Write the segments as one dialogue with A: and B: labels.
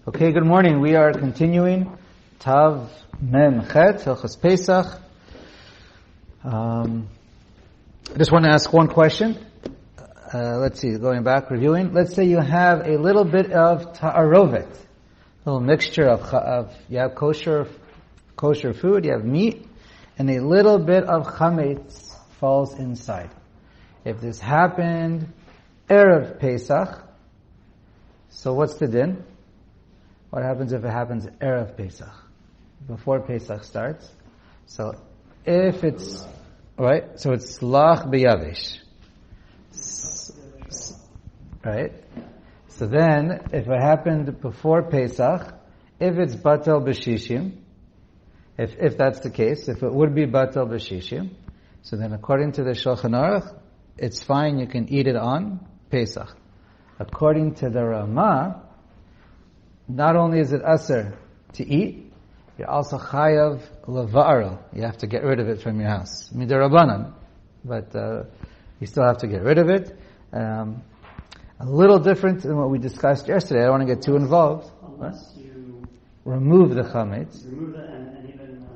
A: Okay, good morning. We are continuing Tav Mem Chet, Hilchos Pesach. I just want to ask one question. Let's see, going back, reviewing. Let's say you have a little bit of ta'arovet, a little mixture of you have kosher food, you have meat, and a little bit of chametz falls inside. If this happened Erev Pesach, so what's the din? What happens if it happens Erev Pesach, before Pesach starts? So if it's, right, so it's lach b'yavish. Right? So then, if it happened before Pesach, if it's batel b'shishim, if that's the case, if it would be batel b'shishim, so then according to the Shulchan Aruch, it's fine, you can eat it on Pesach. According to the Ramah, not only is it aser to eat, you're also chayav leva'arel. You have to get rid of it from your house. Midarabanan. But you still have to get rid of it. A little different than what we discussed yesterday. I don't want to get too involved.
B: Unless you
A: remove the chametz.
B: Remove it and even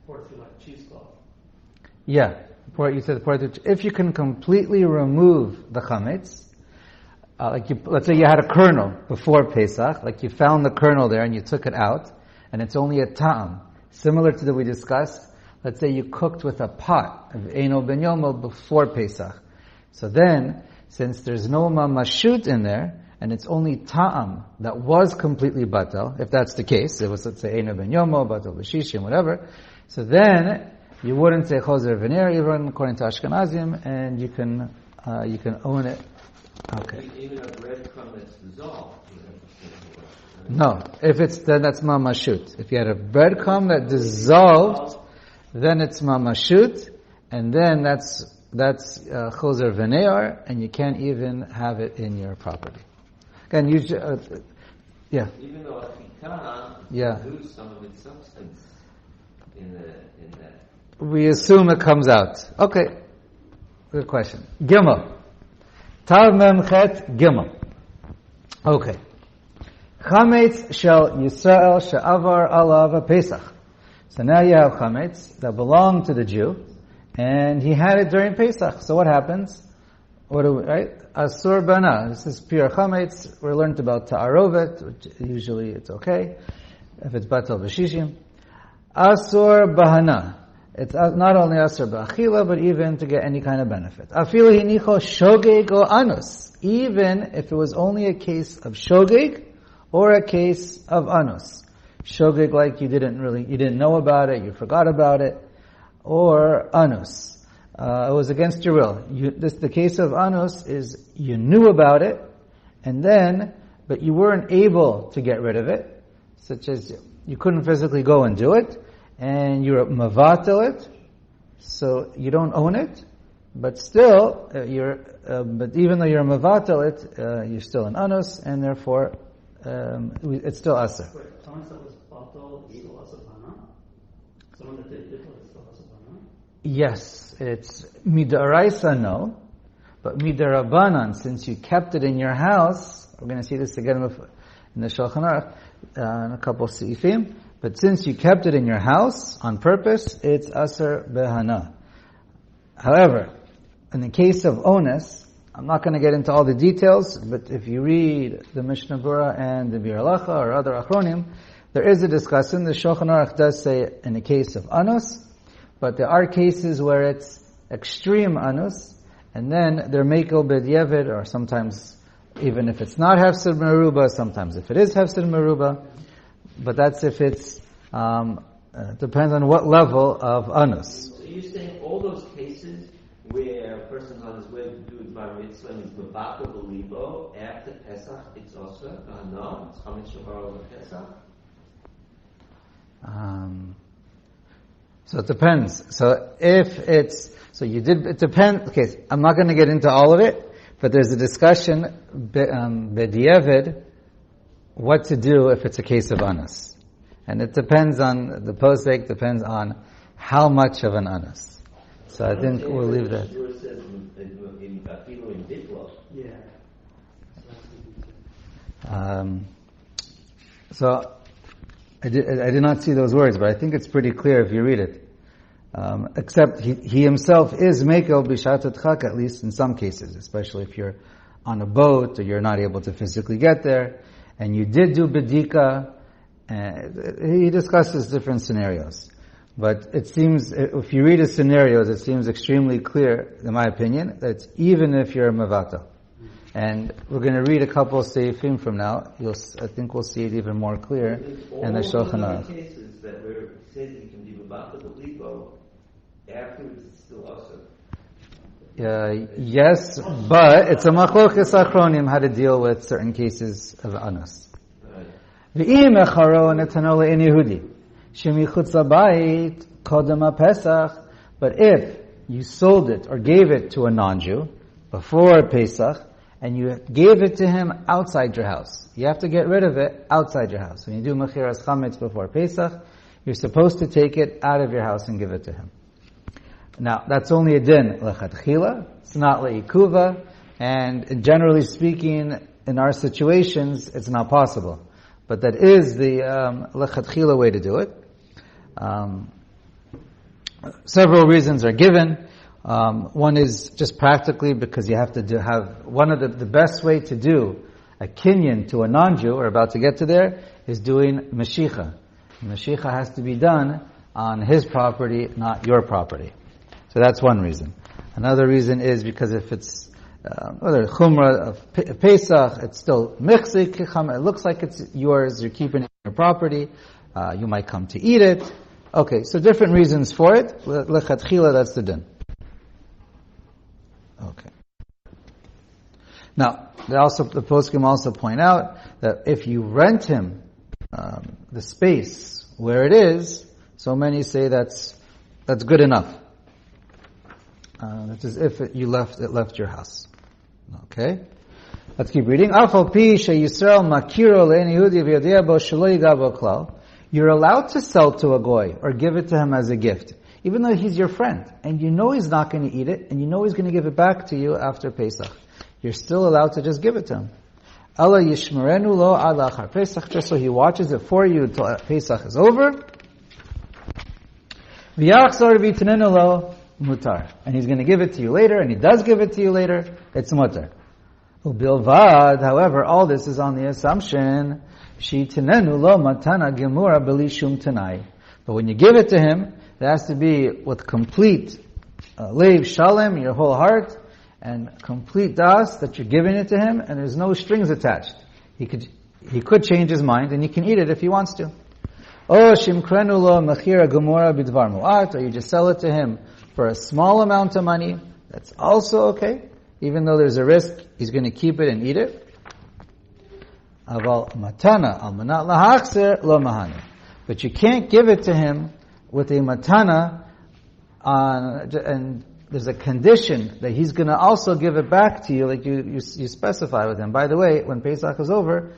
B: pour it through like cheesecloth. Yeah.
A: If you can completely remove the chametz, let's say you had a kernel before Pesach, like you found the kernel there and you took it out, and it's only a ta'am, similar to that we discussed. Let's say you cooked with a pot of Eino ben Yomo before Pesach. So then, since there's no mamashut in there, and it's only ta'am that was completely batel, if that's the case, it was, let's say, Eino ben Yomo, batel b'shishim, whatever, so then you wouldn't say choser v'ner, even according to Ashkenazim, and you can own it. Okay.
C: Even a breadcrumb that's dissolved.
A: No, then that's mamashut. If you had a breadcrumb that dissolved, then it's mamashut, and then that's choser v'near, and you can't even have it in your property. Again, yeah.
C: Even though a chikah lose some of its substance in that.
A: We assume it comes out. Okay, good question. Gimel. Tav Mem Chet Gimel. Okay. Chametz shel Yisrael she'avar alav Pesach. So now you have chametz that belonged to the Jew, and he had it during Pesach. So what happens? Right? Asur bana. This is pure chametz. We learned about ta'arovet, which usually it's okay if it's batel b'shishim. Asur bahana. It's not only asur b'achila, but even to get any kind of benefit. Afilu hinicho shogeg or anus. Even if it was only a case of shogeg or a case of anus. Shogeg, like you didn't know about it, you forgot about it, or anus. It was against your will. The case of anus is you knew about it, but you weren't able to get rid of it, such as you couldn't physically go and do it, and you're mavatel it, so you don't own it, but still, but even though you're mavatel it, you're still an anus, and therefore, it's still aser.
B: Wait, someone said was batel is still asabana? Someone that did bittul is still asabana?
A: Yes, it's midaraisa no, but midarabanan, since you kept it in your house, we're going to see this again in the Shulchan Aruch, in a couple of seifim, but since you kept it in your house on purpose, it's aser behana. However, in the case of onus, I'm not going to get into all the details, but if you read the Mishnah Berurah and the Bir Halacha or other Achronim, there is a discussion. The Shulchan Aruch does say in the case of anus, but there are cases where it's extreme anus, and then they're mekel b'diavad, or sometimes even if it's not hefsed meruba, sometimes if it is hefsed meruba, but that's if it's depends on what level of anus.
C: So you're saying all those cases where a person's on his way to do his bar mitzvah and he's mevatel b'libo after Pesach, it's also no, it's chametz shavar over Pesach.
A: So it depends. So it depends. Okay, I'm not going to get into all of it, but there's a discussion b'diavad what to do if it's a case of anus, and it depends on the posek, depends on how much of an anus. So I think we'll leave that.
B: Yeah.
A: So I did not see those words, but I think it's pretty clear if you read it. Except he himself is mekel b'shat adchak, at least in some cases, especially if you're on a boat or you're not able to physically get there, and you did do bedika. He discusses different scenarios. But it seems, if you read the scenarios, it seems extremely clear, in my opinion, that even if you're a mavata. And we're going to read a couple of seifim from now. I think we'll see it even more clear in the Shulchan Aruch.
C: Cases that where it says you can be mavata b'libo, afterwards it's still also.
A: Yes, but it's a machlokas achronim how to deal with certain cases of anus. V'im echaro netano le'en Yehudi shemichutz habayit kodem Pesach. But if you sold it or gave it to a non-Jew before Pesach, and you gave it to him outside your house, you have to get rid of it outside your house. When you do mechiras chametz before Pesach, you're supposed to take it out of your house and give it to him. Now, that's only a din lechatchila. It's not leikuva, and generally speaking, in our situations, it's not possible. But that is the lechatchila way to do it. Several reasons are given. One is just practically because you have to have one of the best way to do a kinyan to a non-Jew, or about to get to there, is doing mashicha. Mashicha has to be done on his property, not your property. So that's one reason. Another reason is because if it's whether chumrah of Pesach, it's still mixik. It looks like it's yours. You're keeping it in your property. You might come to eat it. Okay, so different reasons for it. Lechatchila, that's the din. Okay. Now, the poskim also point out that if you rent him the space where it is, so many say that's good enough. That's as if it left your house. Okay? Let's keep reading. You're allowed to sell to a goy or give it to him as a gift, even though he's your friend, and you know he's not going to eat it, and you know he's going to give it back to you after Pesach. You're still allowed to just give it to him. Allah yishmerenu lo ad lachar Pesach, just so he watches it for you until Pesach is over. V'yachzor v'yitnenu lo mutar, and he's going to give it to you later, and he does give it to you later. It's mutar. Ubilvad, however, all this is on the assumption she'yitnenu lo matana gemura b'li shum tanai. But when you give it to him, it has to be with complete leiv shalem, your whole heart, and complete das that you're giving it to him, and there's no strings attached. He could change his mind, and he can eat it if he wants to. Or shimkrenu lo mechira gemura bidvar mu'at, or you just sell it to him for a small amount of money. That's also okay, even though there's a risk he's going to keep it and eat it. Aval matana al manat lahachzer lo mahana, but you can't give it to him with a matana and there's a condition that he's going to also give it back to you, like you specify with him. By the way, when Pesach is over,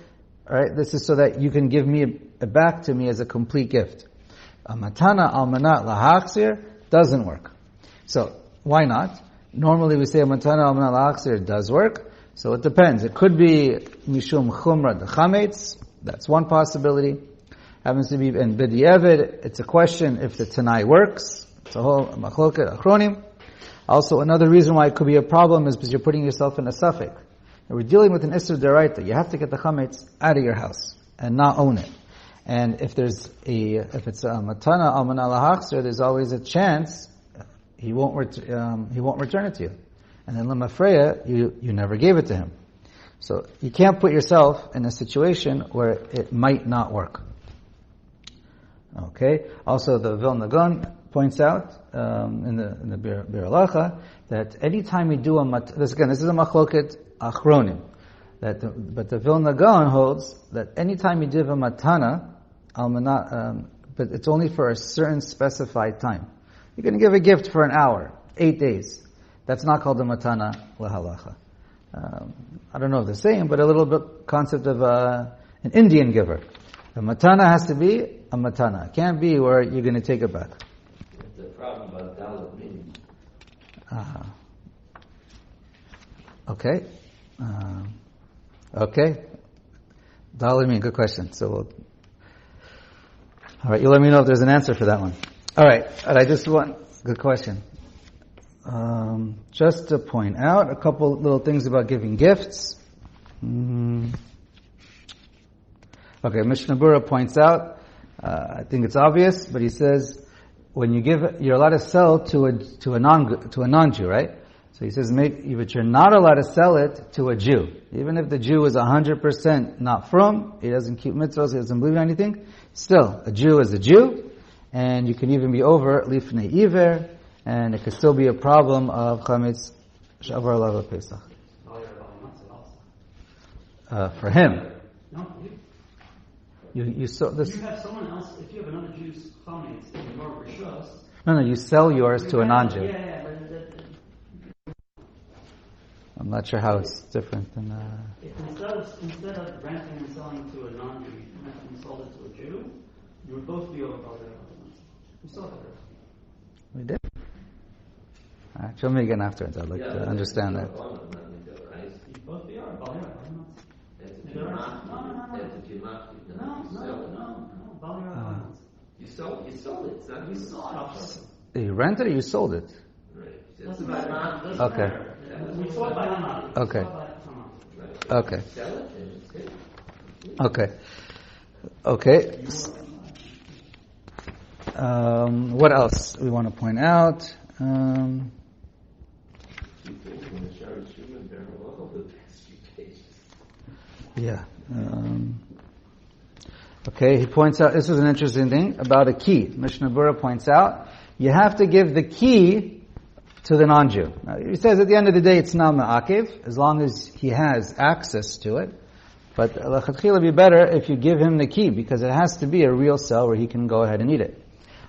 A: all right, this is so that you can give me it back to me as a complete gift. A matana al manat lahachzir doesn't work. So why not? Normally we say a matana al manat lahachzir does work. So it depends. It could be mishum chumra the chametz. That's one possibility. Happens to be in b'di'evid. It's a question if the tanai works. It's a whole machloket achronim. Also, another reason why it could be a problem is because you're putting yourself in a suffix. And we're dealing with an isur deraita. You have to get the chametz out of your house and not own it. And if it's a matana al manat lahachzir, there's always a chance he won't return it to you. And then lemafreya, you never gave it to him. So you can't put yourself in a situation where it might not work. Okay. Also, the Vilna Gaon points out in the Bir Halacha that anytime you do this is a machloket achronim. But the Vilna Gaon holds that anytime you give a matana almanat, but it's only for a certain specified time. You're going to give a gift for an hour, 8 days. That's not called a matana lahalacha. I don't know if the same, but a little bit concept of an Indian giver. The matana has to be a matana. It can't be where you're going to take it back.
C: The problem about dalit meaning.
A: Okay. Okay. Dalamin, good question. So all right, you let me know if there's an answer for that one. All right, good question. Just to point out a couple little things about giving gifts. Okay, Mishnah Berurah points out, I think it's obvious, but he says, when you give, you're allowed to sell to a non-Jew, right? So he says, but you're not allowed to sell it to a Jew. Even if the Jew is 100% not from, he doesn't keep mitzvahs, he doesn't believe in anything, still, a Jew is a Jew, and you can even be over lifnei iver, and it could still be a problem of Chametz Shavar Lava Pesach. For him.
B: No,
A: You saw this.
B: you have someone else, if you have another Jew's Chametz in your Rishos.
A: No, you sell yours to a non-Jew.
B: Yeah, but
A: I'm not sure how it's different than.
B: instead of renting and selling to a non-Jew, you rented and sold it to a Jew, you would both be over Balei. You saw that.
A: We did. All right, show me again afterwards. I'd like to understand that.
B: You both be over Balei. No.
C: You sold it. Son.
B: You saw it.
A: You rented it, you sold it.
C: Right.
B: Doesn't matter.
A: Okay.
B: We saw it by Haman.
A: Okay. Okay.
C: Sell it and it's good.
A: Okay. What else we want to point out? Yeah. Okay, he points out, this was an interesting thing about a key. Mishnah Berurah points out, you have to give the key to the non-Jew. Now, he says at the end of the day it's not ma'akev, as long as he has access to it. But it would be better if you give him the key, because it has to be a real cell where he can go ahead and eat it.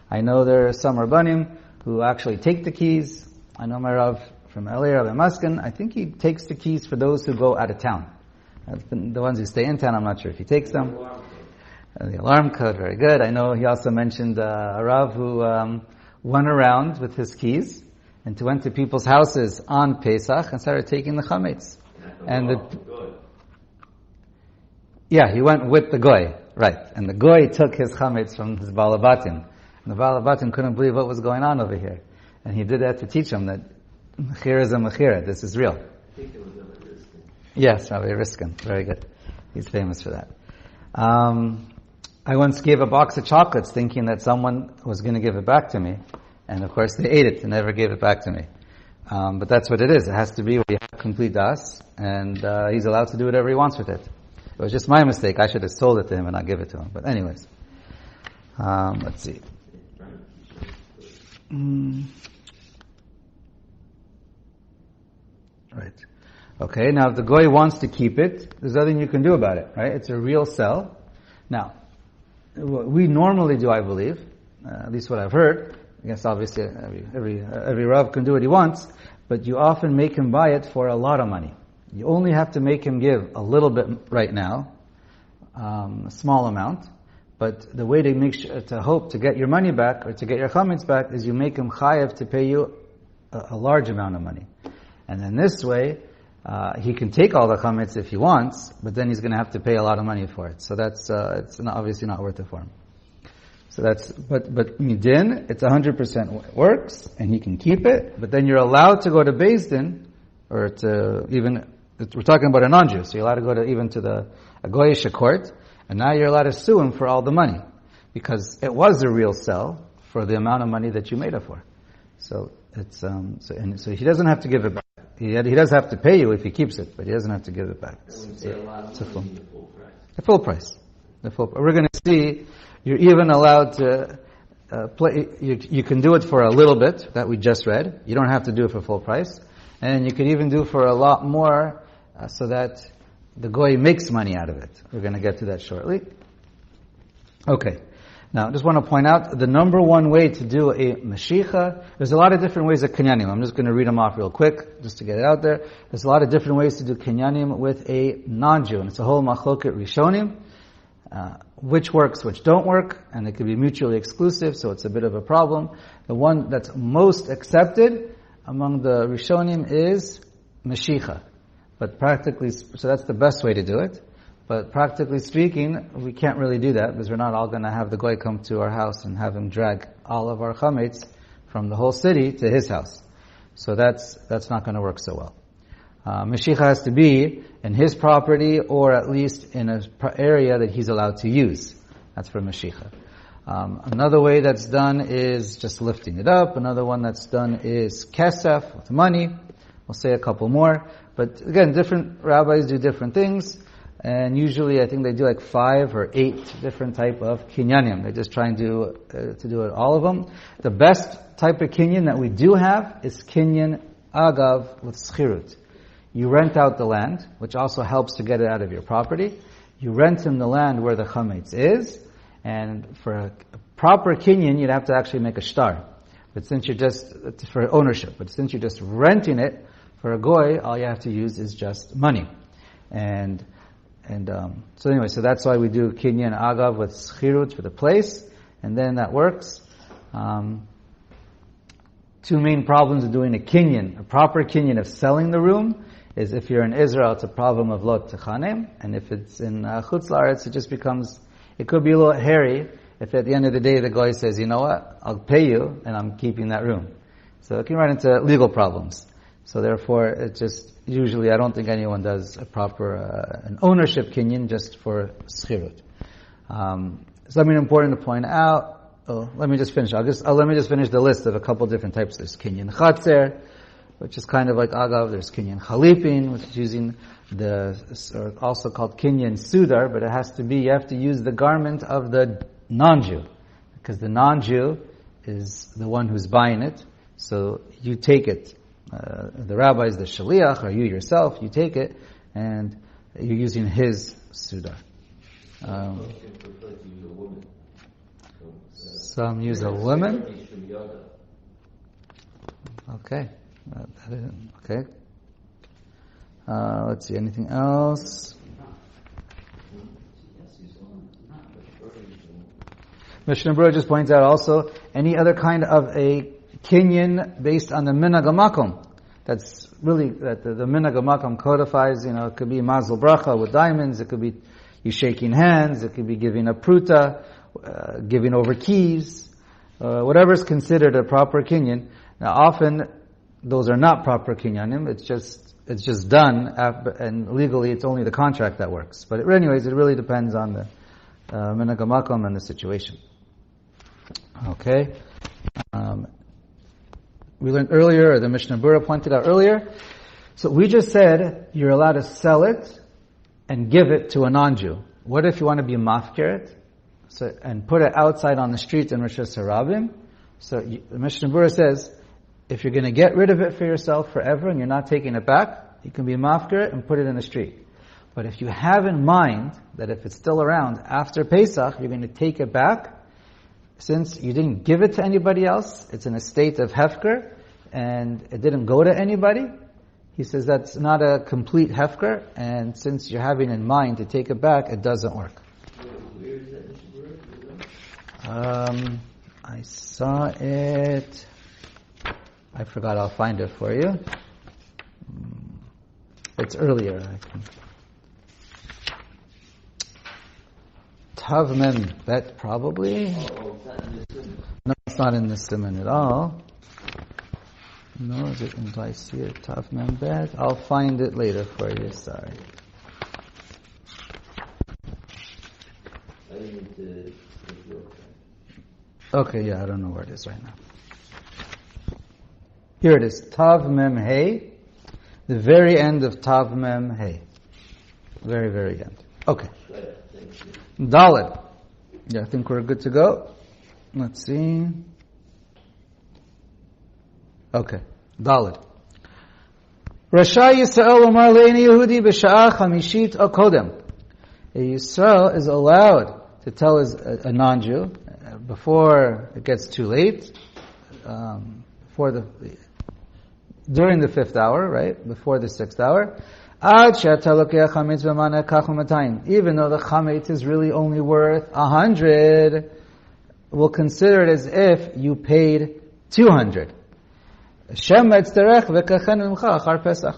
A: I know there are some Rabbanim who actually take the keys. I know my Rav from LA, Rabbi Maskin, I think he takes the keys for those who go out of town. The ones who stay in town, I'm not sure if he takes them. The alarm code, very good. I know he also mentioned a Rav who went around with his keys and went to people's houses on Pesach and started taking the Chametz. He went with the Goy, right. And the Goy took his Chametz from his Balabatim. And the Balabatim couldn't believe what was going on over here. And he did that to teach them that Mechira is a Mechira, this is real.
C: I think it was Rabbi Riskin.
A: Yes, Rabbi Riskin, very good. He's famous for that. I once gave a box of chocolates thinking that someone was going to give it back to me. And of course they ate it and never gave it back to me. But that's what it is. It has to be where you have complete das, and he's allowed to do whatever he wants with it. It was just my mistake. I should have sold it to him and not give it to him. But anyways. Let's see. Right. Okay, now if the goy wants to keep it, there's nothing you can do about it, right? It's a real cell. Now, what we normally do, I believe, at least what I've heard, I guess obviously every Rav can do what he wants, but you often make him buy it for a lot of money. You only have to make him give a little bit right now, a small amount, but the way to make sure, to hope to get your money back or to get your chametz back is you make him chayav to pay you a large amount of money. And then this way, he can take all the chametz if he wants, but then he's going to have to pay a lot of money for it. So that's it's obviously not worth it for him. So but midin, it's 100% works, and he can keep it. But then you're allowed to go to Beis Din, or to even we're talking about a non-Jew, so you're allowed to go to even to the goyish court, and now you're allowed to sue him for all the money because it was a real sell for the amount of money that you made it for. So it's so he doesn't have to give it back. He does have to pay you if he keeps it, but he doesn't have to give it back. It's a full price. The full price. We're going to see you're even allowed to play. You can do it for a little bit that we just read. You don't have to do it for full price, and you can even do for a lot more, so that the goy makes money out of it. We're going to get to that shortly. Okay. Now, I just want to point out the number one way to do a mashicha. There's a lot of different ways of kinyanim. I'm just going to read them off real quick, just to get it out there. There's a lot of different ways to do kinyanim with a non-Jew, and it's a whole machloket rishonim. Which works, which don't work, and they can be mutually exclusive, so it's a bit of a problem. The one that's most accepted among the rishonim is mashicha. But practically, so that's the best way to do it. But practically speaking, we can't really do that because we're not all going to have the goy come to our house and have him drag all of our chametz from the whole city to his house. So that's not going to work so well. Meshicha has to be in his property or at least in an area that he's allowed to use. That's for Meshicha. Another way that's done is just lifting it up. Another one that's done is kesef, with money. We'll say a couple more. But again, different rabbis do different things. And usually I think they do like 5 or 8 different type of kinyanim. They're just trying to do it all of them. The best type of kinyan that we do have is kinyan agav with schirut. You rent out the land, which also helps to get it out of your property. You rent him the land where the chametz is, and for a proper kinyan, you'd have to actually make a shtar. But since you're just, for ownership, but since you're just renting it for a goy, all you have to use is just money. So anyway, so that's why we do kinyan agav with schirut for the place, and then that works. 2 main problems of doing a kinyan, a proper kinyan of selling the room, is if you're in Israel, it's a problem of lot techanem, and if it's in Chutz La'aretz, it could be a little hairy if at the end of the day the guy says, you know what, I'll pay you, and I'm keeping that room. So it can run into legal problems. So therefore, it just, usually I don't think anyone does a proper, an ownership kinyan just for schirut. Something important to point out, let me just finish. Let me just finish the list of a couple different types. There's kinyan chatzer, which is kind of like agav. There's kinyan chalipin, which is using or also called kinyan sudar, but you have to use the garment of the non-Jew, because the non-Jew is the one who's buying it. So you take it. The rabbi is the shaliach, or you yourself, you take it, and you're using his sudar. Some use a woman. Okay. Okay. Let's see, anything else? Mishnah Berurah just points out also any other kind of a kinyan based on the minhag hamakom. That's really that the minhag hamakom codifies. It could be mazel bracha with diamonds. It could be you shaking hands. It could be giving a pruta, giving over keys, whatever is considered a proper kinyan. Now, often those are not proper kinyanim. It's just done, and legally it's only the contract that works. But anyways, it really depends on the minhag hamakom and the situation. Okay. We learned earlier, or the Mishnah Berurah pointed out earlier, so we just said you're allowed to sell it and give it to a non-Jew. What if you want to be mafker it and put it outside on the street in Rosh Hashanah? So the Mishnah Berurah says, if you're going to get rid of it for yourself forever and you're not taking it back, you can be mafker it and put it in the street. But if you have in mind that if it's still around after Pesach, you're going to take it back, since you didn't give it to anybody else, it's in a state of hefker, and it didn't go to anybody, he says that's not a complete hefker, and since you're having in mind to take it back, it doesn't work.
C: Where is that?
A: I saw it. I forgot. I'll find it for you. It's earlier. Tav Mem Bet, probably. No, it's not in the Siman at all. No, is it in Vaisir? Tav Mem Bet? I'll find it later for you, sorry. Okay, yeah, I don't know where it is right now. Here it is, Tav Mem Hey, the very end of Tav Mem Hey. Very, very end. Okay. Dalet. Yeah, I think we're good to go. Let's see. Okay. Dalet. Rasha Yisrael Omar Le'eni Yehudi B'Sha'ah Chamishit O Kodem. A Yisrael is allowed to tell a non-Jew before it gets too late, during the 5th hour, right? Before the 6th hour. Even though the chametz is really only worth 100, we'll consider it as if you paid 200.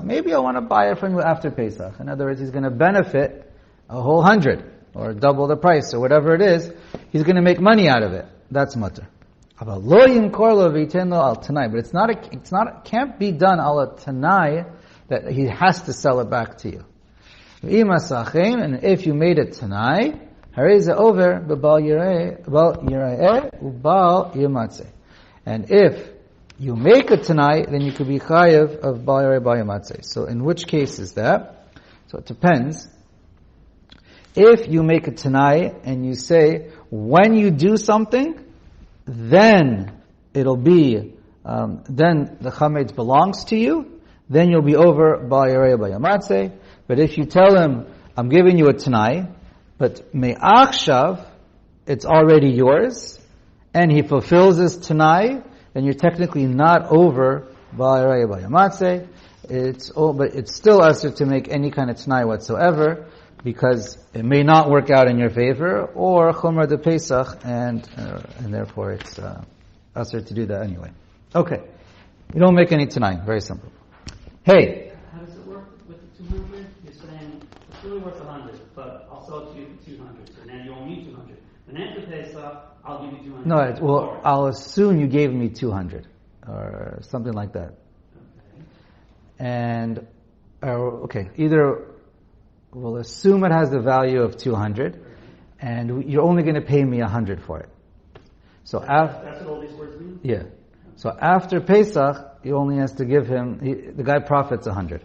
A: Maybe I want to buy it from you after Pesach. In other words, he's going to benefit a whole 100, or double the price, or whatever it is, he's going to make money out of it. That's mutter. But it's not, can't be done ala tanai that he has to sell it back to you. And if you made it tanai, over and if you make a tanai, then you could be chayev of bal yarei bal yamatzeh. So in which case is that? So it depends. If you make a tanai and you say, when you do something, then it'll be, then the chametz belongs to you, then you'll be over bal yarei bal yamatzeh. But if you tell him, I'm giving you a tanai, but me'achshav, it's already yours, and he fulfills his tanai, then you're technically not over bal yarei bal yamatzeh. But it's still usher to make any kind of tanai whatsoever, because it may not work out in your favor, or chumrah de Pesach, and therefore it's usher to do that anyway. Okay, you don't make any tanai. Very simple. Hey.
B: How does it work with the 200? You're saying it's really worth 100, but I'll sell it to you for 200. So now you owe me 200. And after Pesach, I'll give you 200.
A: No, well, I'll assume you gave me 200, or something like that.
B: Okay.
A: And either we'll assume it has the value of 200, and you're only going to pay me 100 for it. So
B: that's what all these words mean?
A: Yeah. So after Pesach, he only has to give him, the guy profits 100.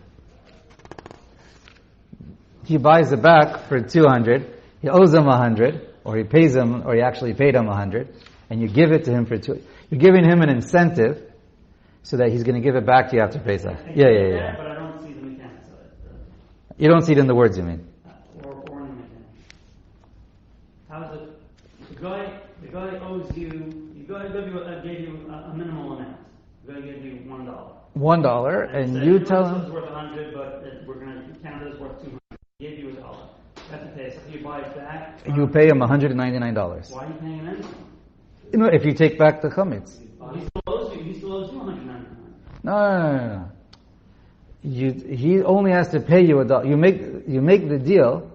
A: He buys it back for 200, he owes him 100, or he pays him, or he actually paid him 100, and you give it to him for 200. You're giving him an incentive so that he's going to give it back to you after Pesach. Yeah.
B: But I don't see the mechanics of it.
A: You don't see it in the words, you mean?
B: Or in the mechanics. How is it? The guy owes you, gave you a minimal amount. The guy gave you $1.
A: $1, and you tell him
B: it's worth 100, but we're going to count it as worth 200. He gave you $1. That's the case. If you buy it back,
A: you pay him $199.
B: Why are you paying him anything?
A: If you take back the chametz.
B: He still owes you $199.
A: No. He only has to pay you $1. You make the deal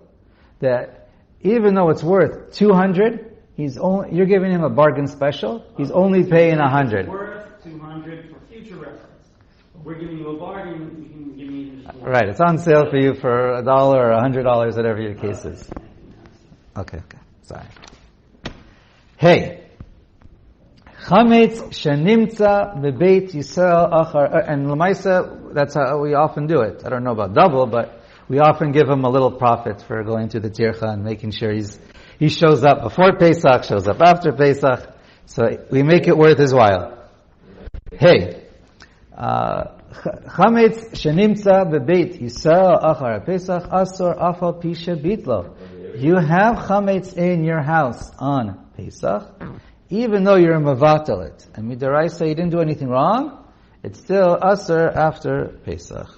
A: that even though it's worth 200, you're giving him a bargain special. He's only paying 100.
B: It's worth 200 for future reference. We're giving you a bargain. You can give me just one.
A: Right. It's on sale for you for $1 or $100, whatever your case is. Okay. Sorry. Hey. Chametz shenimtza bebeit Yisrael achar, and l'maisa, that's how we often do it. I don't know about double, but we often give him a little profit for going to the tircha and making sure he shows up before Pesach, shows up after Pesach, so we make it worth his while. Hey, chametz shenimtza bebeit Yisrael achar Pesach asor afal pisha bitlo. You have chametz in your house on Pesach, even though you're a mevatel it, and midaraisa you didn't do anything wrong, it's still aser after Pesach.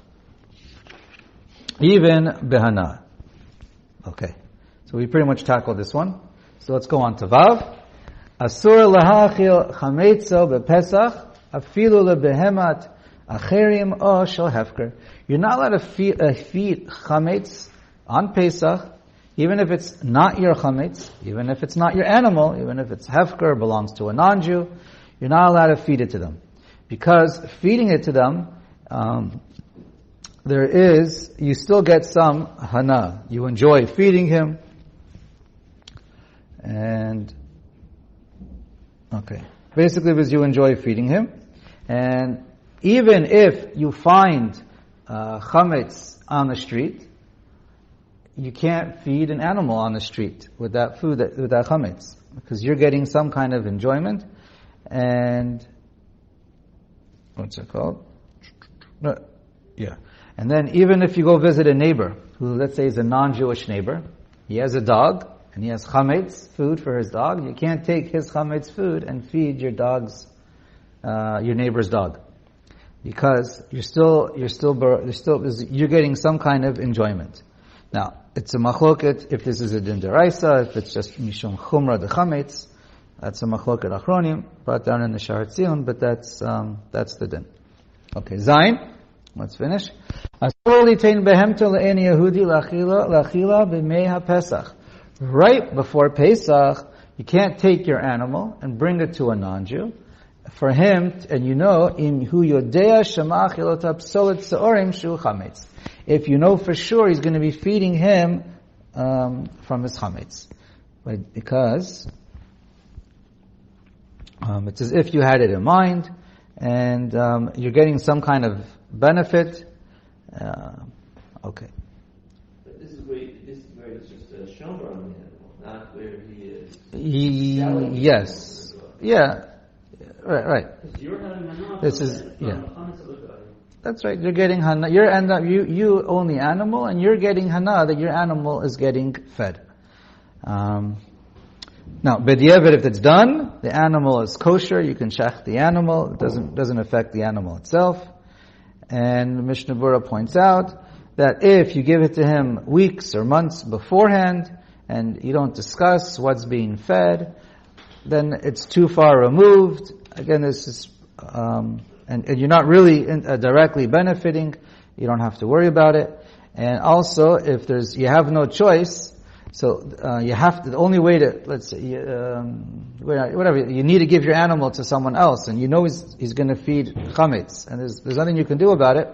A: Even behana. Okay. So we pretty much tackled this one. So let's go on to Vav. Asur lahachil chametzo bepesach afilu lebehemat acherim o shel hefker. You're not allowed to feed chametz on Pesach, even if it's not your chametz, even if it's not your animal, even if it's hefker, belongs to a non-Jew, you're not allowed to feed it to them. Because feeding it to them, you still get some hana. You enjoy feeding him. And, basically because you enjoy feeding him. And even if you find chametz on the street, you can't feed an animal on the street with that food, with that chametz, because you're getting some kind of enjoyment. And what's it called? And then even if you go visit a neighbor who, let's say, is a non-Jewish neighbor, he has a dog and he has chametz food for his dog. You can't take his chametz food and feed your neighbor's dog, because you're getting some kind of enjoyment. Now, it's a machloket if this is a din deraisa, if it's just mishum chumra de chametz, that's a machloket achronim, brought down in the Sha'ar Tzion, but that's the din. Okay, Zayin, Let's finish. Right before Pesach, you can't take your animal and bring it to a non-Jew. For him, and you know, if you know for sure he's going to be feeding him from his chametz, right? Because it's as if you had it in mind, and you're getting some kind of benefit. Okay.
C: But this is where it's just a shomer on the animal, not where he is.
A: Yes. Yeah. Right.
B: You're having hana.
A: This is That's right. You're getting hana. You own the animal, and you're getting hana that your animal is getting fed. Now, b'diavad, if it's done, the animal is kosher. You can shech the animal. It doesn't affect the animal itself. And Mishnah Berurah points out that if you give it to him weeks or months beforehand, and you don't discuss what's being fed, then it's too far removed. Again, this is, and you're not really directly benefiting. You don't have to worry about it. And also, if you have no choice, so you have to. The only way to, let's say, whatever, you need to give your animal to someone else, and you know he's going to feed chametz, and there's nothing you can do about it.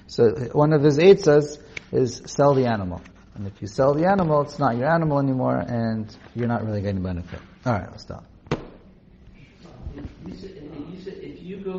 A: So one of his eitzas is sell the animal, and if you sell the animal, it's not your animal anymore, and you're not really getting benefit. All right, let's stop.
C: You said if you go